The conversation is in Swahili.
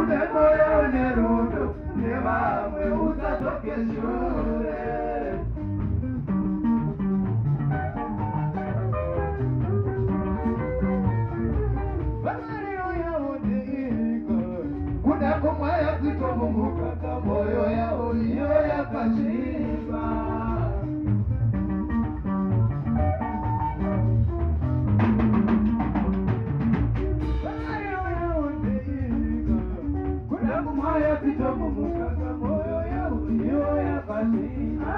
une moyo nerudo ne vamwe usatoke shure. Vamariro yaone iko kuna kumwaya kutomumukaka moyo yao iyo yakashiba. Kumaya kutomumukaka moyo yao iyo yakashiba.